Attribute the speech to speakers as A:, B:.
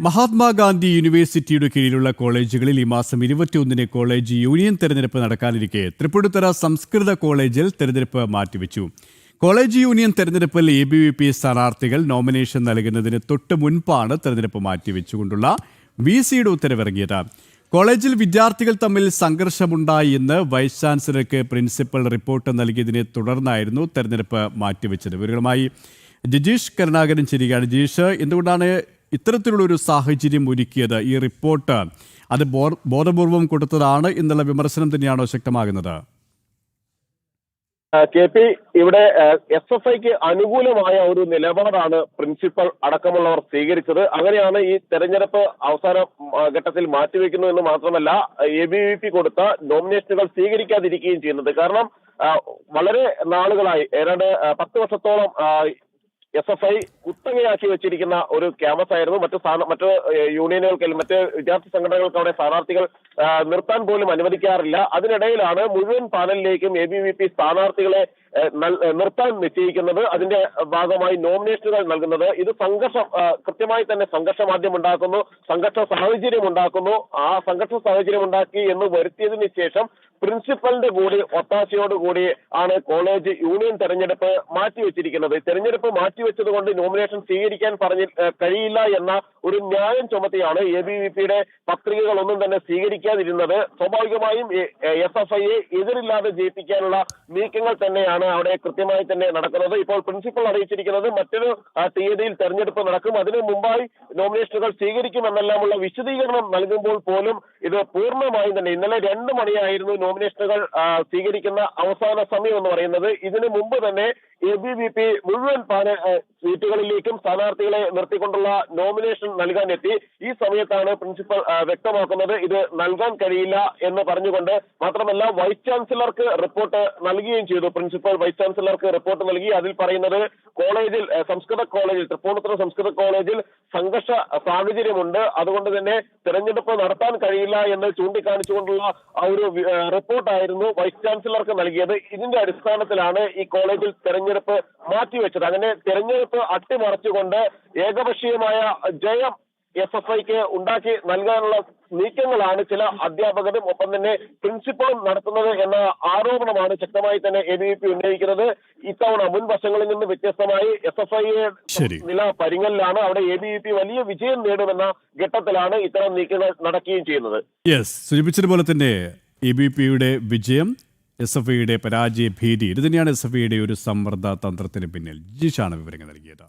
A: മഹാത്മാഗാന്ധി യൂണിവേഴ്സിറ്റിയുടെ കീഴിലുള്ള കോളേജുകളിൽ ഈ മാസം 21-ന് കോളേജ് യൂണിയൻ തെരഞ്ഞെടുപ്പ് നടക്കാനിരിക്കെ തൃപ്പൂണിത്തുറ സംസ്കൃത കോളേജിൽ തെരഞ്ഞെടുപ്പ് മാറ്റിവെച്ചു. കോളേജ് യൂണിയൻ തെരഞ്ഞെടുപ്പിൽ ABVP സ്ഥാനാർത്ഥികൾ നോമിനേഷൻ നൽകുന്നതിന് തൊട്ട് മുൻപാണ് തെരഞ്ഞെടുപ്പ് മാറ്റിവെച്ചുകൊണ്ടുള്ള VCയുടെ ഉത്തരവിറങ്ങിയത്. കോളേജിൽ വിദ്യാർത്ഥികൾ തമ്മിൽ സംഘർഷമുണ്ടായി എന്ന് വൈസ് ചാൻസലർക്ക് പ്രിൻസിപ്പൽ റിപ്പോർട്ട് നൽകിയതിനെ തുടർന്നായിരുന്നു തെരഞ്ഞെടുപ്പ് മാറ്റിവെച്ചത്. വിവരങ്ങളുമായി ജിജീഷ് കരുണാകരൻ ചേരുകയാണ്. ജിജീഷ്, എന്തുകൊണ്ടാണ് ഇത്തരത്തിലുള്ളൊരു സാഹചര്യം ഒരുക്കിയത്? ഈ റിപ്പോർട്ട് അത് ബോധപൂർവം കൊടുത്തതാണ് എന്നുള്ള വിമർശനം തന്നെയാണോ ശക്തമാകുന്നത്?
B: KP, ഇവിടെ SFIക്ക് അനുകൂലമായ ഒരു നിലപാടാണ് പ്രിൻസിപ്പൽ അടക്കമുള്ളവർ സ്വീകരിച്ചത്. അങ്ങനെയാണ് ഈ തെരഞ്ഞെടുപ്പ് അവസാന ഘട്ടത്തിൽ മാറ്റിവെക്കുന്നു എന്ന് മാത്രമല്ല ABVP കൊടുത്ത നോമിനേഷനുകൾ സ്വീകരിക്കാതിരിക്കുകയും ചെയ്യുന്നത്. കാരണം വളരെ നാളുകളായി ഏതാണ്ട് 10 വർഷത്തോളം SFI കുത്തകയാക്കി വെച്ചിരിക്കുന്ന ഒരു ക്യാമ്പസ് ആയിരുന്നു. മറ്റ് യൂണിയനുകൾക്ക്, മറ്റ് വിദ്യാർത്ഥി സംഘടനകൾക്ക് അവിടെ സ്ഥാനാർത്ഥികൾ നിർത്താൻ പോലും അനുവദിക്കാറില്ല. അതിനിടയിലാണ് മുഴുവൻ പാനലിലേക്കും ABVP സ്ഥാനാർത്ഥികളെ നിർത്താൻ നിശ്ചയിക്കുന്നത്. അതിന്റെ ഭാഗമായി നോമിനേഷനുകൾ നൽകുന്നത്. ഇത് കൃത്യമായി തന്നെ സംഘർഷമാദ്യം ഉണ്ടാക്കുന്നു, സംഘർഷ സാഹചര്യം ഉണ്ടാക്കുന്നു. ആ സംഘർഷ സാഹചര്യം ഉണ്ടാക്കി എന്ന് വരുത്തിയതിനു ശേഷം പ്രിൻസിപ്പലിന്റെ കൂടി ഒത്താശയോടുകൂടി ആണ് കോളേജ് യൂണിയൻ തെരഞ്ഞെടുപ്പ് മാറ്റിവെച്ചിരിക്കുന്നത്. തെരഞ്ഞെടുപ്പ് മാറ്റിവെച്ചത് കൊണ്ട് നോമിനേഷൻ സ്വീകരിക്കാൻ കഴിയില്ല എന്ന ഒരു ന്യായം ചുമത്തിയാണ് ABVPയുടെ പത്രികകളൊന്നും തന്നെ സ്വീകരിക്കാതിരുന്നത്. സ്വാഭാവികമായും SFIയെ എതിരില്ലാതെ ജയിപ്പിക്കാനുള്ള നീക്കങ്ങൾ തന്നെയാണ് അവിടെ കൃത്യമായി തന്നെ നടക്കുന്നത്. ഇപ്പോൾ പ്രിൻസിപ്പൽ അറിയിച്ചിരിക്കുന്നത് മറ്റൊരു തീയതിയിൽ തെരഞ്ഞെടുപ്പ് നടക്കും, അതിനു മുമ്പായി നോമിനേഷനുകൾ സ്വീകരിക്കുമെന്നെല്ലാമുള്ള വിശദീകരണം നൽകുമ്പോൾ പോലും ഇത് പൂർണ്ണമായും തന്നെ ഇന്നലെ 2 മണിയായിരുന്നു നോമിനേഷനുകൾ സ്വീകരിക്കുന്ന അവസാന സമയം എന്ന് പറയുന്നത്. ഇതിനു മുമ്പ് തന്നെ ABVP മുഴുവൻ സീറ്റുകളിലേക്കും സ്ഥാനാർത്ഥികളെ നിർത്തിക്കൊണ്ടുള്ള നോമിനേഷൻ നൽകാൻ എത്തി. ഈ സമയത്താണ് പ്രിൻസിപ്പൽ വ്യക്തമാക്കുന്നത് ഇത് നൽകാൻ കഴിയില്ല എന്ന് പറഞ്ഞുകൊണ്ട്. മാത്രമല്ല വൈസ് ചാൻസലർക്ക് റിപ്പോർട്ട് നൽകുകയും ചെയ്തു. പ്രിൻസിപ്പൽ വൈസ് ചാൻസലർക്ക് റിപ്പോർട്ട് നൽകി. അതിൽ പറയുന്നത് കോളേജിൽ, സംസ്കൃത കോളേജിൽ, തൃപ്പൂണിത്തുറ സംസ്കൃത കോളേജിൽ സംഘർഷ സാഹചര്യമുണ്ട്, അതുകൊണ്ട് തന്നെ തെരഞ്ഞെടുപ്പ് നടത്താൻ കഴിയില്ല എന്ന് ചൂണ്ടിക്കാണിച്ചുകൊണ്ടുള്ള ആ ഒരു റിപ്പോർട്ടായിരുന്നു വൈസ് ചാൻസലർക്ക് നൽകിയത്. ഇതിന്റെ അടിസ്ഥാനത്തിലാണ് ഈ കോളേജിൽ തെരഞ്ഞെടുപ്പ് മാറ്റിവെച്ചത്. അങ്ങനെ തെരഞ്ഞെടുപ്പ് അട്ടിമറിച്ചുകൊണ്ട് ഏകപക്ഷീയമായ ജയം SFIക്ക് ഉണ്ടാക്കി നൽകാനുള്ള നീക്കങ്ങളാണ് ചില അധ്യാപകരും ഒപ്പം തന്നെ പ്രിൻസിപ്പളും നടത്തുന്നത് എന്ന ആരോപണമാണ് ശക്തമായി തന്നെ ABVP ഉന്നയിക്കുന്നത്. ഇത്തവണ മുൻ വർഷങ്ങളിൽ നിന്ന് വ്യത്യസ്തമായി SFI നില പരിങ്ങലിലാണ്. അവിടെ ABVP വലിയ വിജയം നേടുമെന്ന ഘട്ടത്തിലാണ് ഇത്തരം നീക്കങ്ങൾ നടക്കുകയും ചെയ്യുന്നത്.
A: സൂചിപ്പിച്ചതുപോലെ തന്നെ ABVPയുടെ വിജയം, SFIയുടെ പരാജയ ഭീതി, ഇത് തന്നെയാണ് SFIയുടെ ഒരു സമ്മർദ്ദ തന്ത്രത്തിന് പിന്നിൽ. ജിഷാണ് വിവരങ്ങൾ നൽകിയത്.